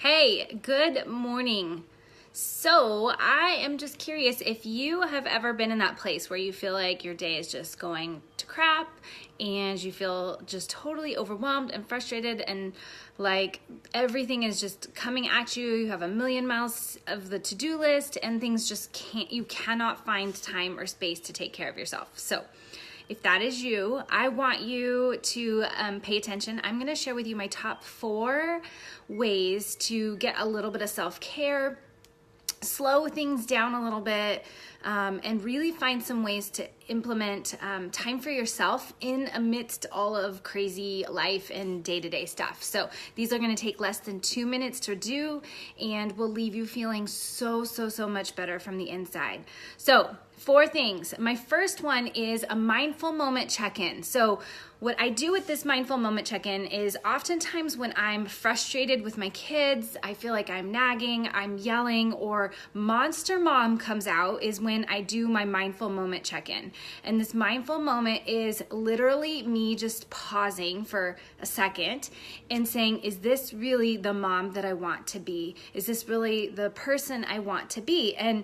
Hey, good morning. So I am just curious if you have ever been in that place where you feel like your day is just going to crap and you feel just totally overwhelmed and frustrated and like everything is just coming at you. You have a million miles of the to-do list and things just you cannot find time or space to take care of yourself. So if that is you, I want you to pay attention. I'm going to share with you my top 4 ways to get a little bit of self-care, slow things down a little bit, and really find some ways to implement time for yourself in amidst all of crazy life and day-to-day stuff. So these are going to take less than 2 minutes to do and will leave you feeling so much better from the inside. So 4 things. My first one is a mindful moment check-in. So what I do with this mindful moment check-in is oftentimes when I'm frustrated with my kids, I feel like I'm nagging, I'm yelling, or monster mom comes out is when I do my mindful moment check-in. And this mindful moment is literally me just pausing for a second and saying, is this really the mom that I want to be? Is this really the person I want to be? And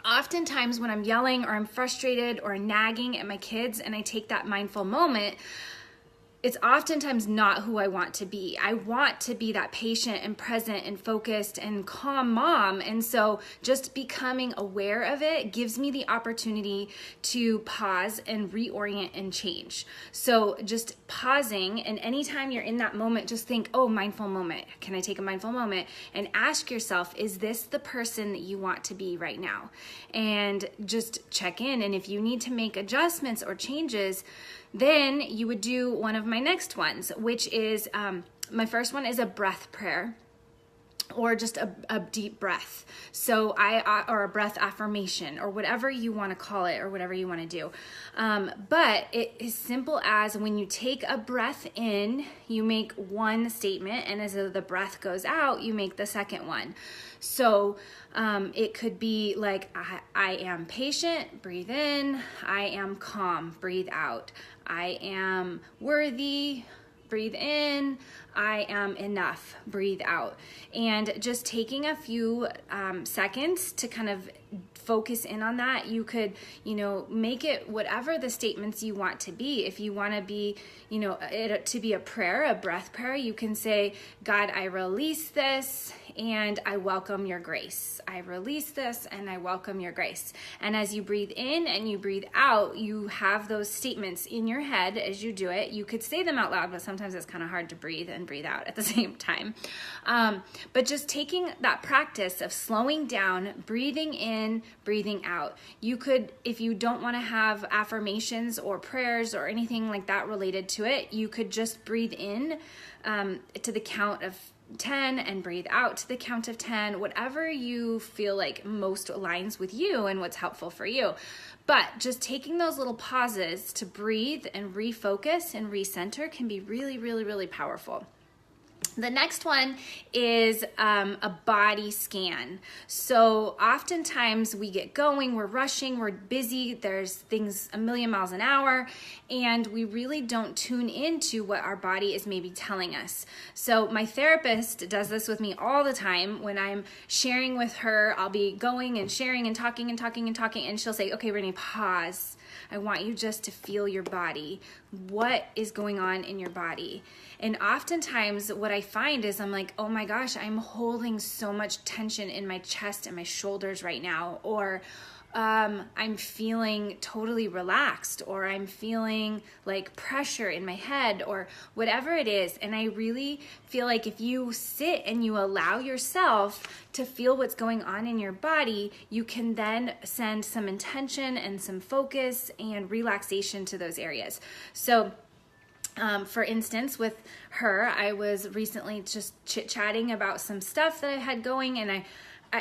oftentimes when I'm yelling or I'm frustrated or nagging at my kids and I take that mindful moment, it's oftentimes not who I want to be. I want to be that patient and present and focused and calm mom. And so just becoming aware of it gives me the opportunity to pause and reorient and change. So just pausing, and anytime you're in that moment, just think, oh, mindful moment. Can I take a mindful moment? And ask yourself, is this the person that you want to be right now? And just check in. And if you need to make adjustments or changes, then you would do one of my next ones, which is, my first one is a breath prayer, or just a deep breath. So or a breath affirmation, or whatever you want to call it, or whatever you want to do. But it is simple as when you take a breath in, you make one statement, and as the breath goes out, you make the second one. So it could be like, I am patient, breathe in. I am calm, breathe out. I am worthy, breathe in. I am enough, breathe out. And just taking a few seconds to kind of focus in on that. You could, make it whatever the statements you want to be. If you want to be, it to be a prayer, a breath prayer, you can say, God, I release this and I welcome your grace. I release this and I welcome your grace. And as you breathe in and you breathe out, you have those statements in your head as you do it. You could say them out loud, but sometimes it's kind of hard to breathe and breathe out at the same time. But just taking that practice of slowing down, breathing in, breathing out. You could, if you don't want to have affirmations or prayers or anything like that related to it, you could just breathe in to the count of 10 and breathe out to the count of 10, whatever you feel like most aligns with you and what's helpful for you. But just taking those little pauses to breathe and refocus and recenter can be really powerful. The next one is a body scan. So oftentimes we get going, we're rushing, we're busy, there's things a million miles an hour, and we really don't tune into what our body is maybe telling us. So my therapist does this with me all the time. When I'm sharing with her, I'll be going and sharing and talking, and she'll say, okay, Renee, pause. I want you just to feel your body. What is going on in your body? And oftentimes what I find is I'm like, oh my gosh, I'm holding so much tension in my chest and my shoulders right now. Or I'm feeling totally relaxed, or I'm feeling like pressure in my head, or whatever it is. And I really feel like if you sit and you allow yourself to feel what's going on in your body, you can then send some intention and some focus and relaxation to those areas. So for instance, with her, I was recently just chit-chatting about some stuff that I had going, and I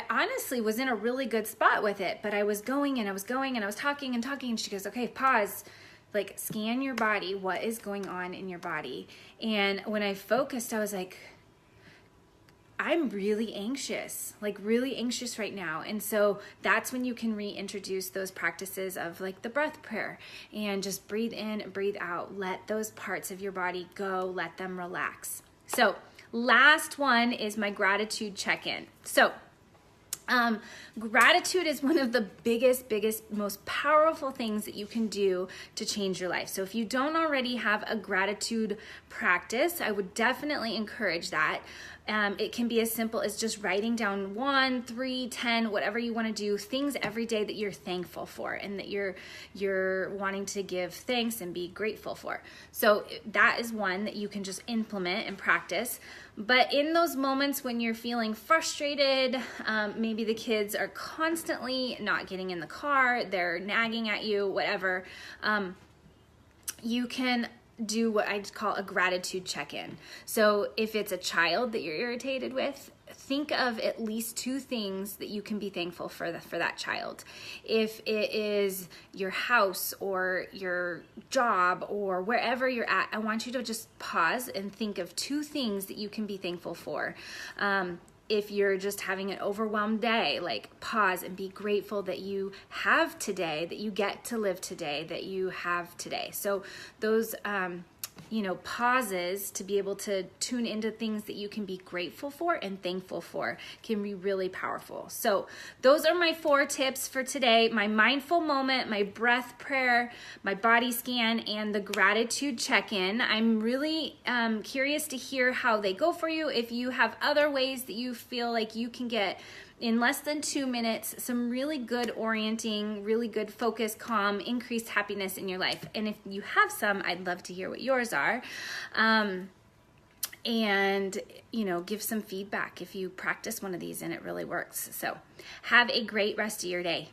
honestly was in a really good spot with it, but I was going and I was talking, and she goes, okay, pause, like scan your body. What is going on in your body? And when I focused, I was like, I'm really anxious right now. And so that's when you can reintroduce those practices of like the breath prayer and just breathe in, breathe out, let those parts of your body go, let them relax. So last one is my gratitude check-in. So gratitude is one of the biggest, most powerful things that you can do to change your life. So if you don't already have a gratitude practice, I would definitely encourage that. It can be as simple as just writing down 1, 3, 10, whatever you want to do, things every day that you're thankful for and that you're wanting to give thanks and be grateful for. So that is one that you can just implement and practice. But in those moments when you're feeling frustrated, maybe the kids are constantly not getting in the car, they're nagging at you, whatever, you can do what I call a gratitude check-in. So if it's a child that you're irritated with, think of at least 2 things that you can be thankful for that child. If it is your house or your job or wherever you're at, I want you to just pause and think of 2 things that you can be thankful for. If you're just having an overwhelmed day, like pause and be grateful that you have today, that you get to live today, that you have today. So those, pauses to be able to tune into things that you can be grateful for and thankful for can be really powerful. So those are my 4 tips for today: my mindful moment, my breath prayer, my body scan, and the gratitude check-in. I'm really curious to hear how they go for you. If you have other ways that you feel like you can get in less than 2 minutes some really good orienting, really good focus, calm, increased happiness in your life. And if you have some, I'd love to hear what yours are. And give some feedback if you practice one of these and it really works. So have a great rest of your day.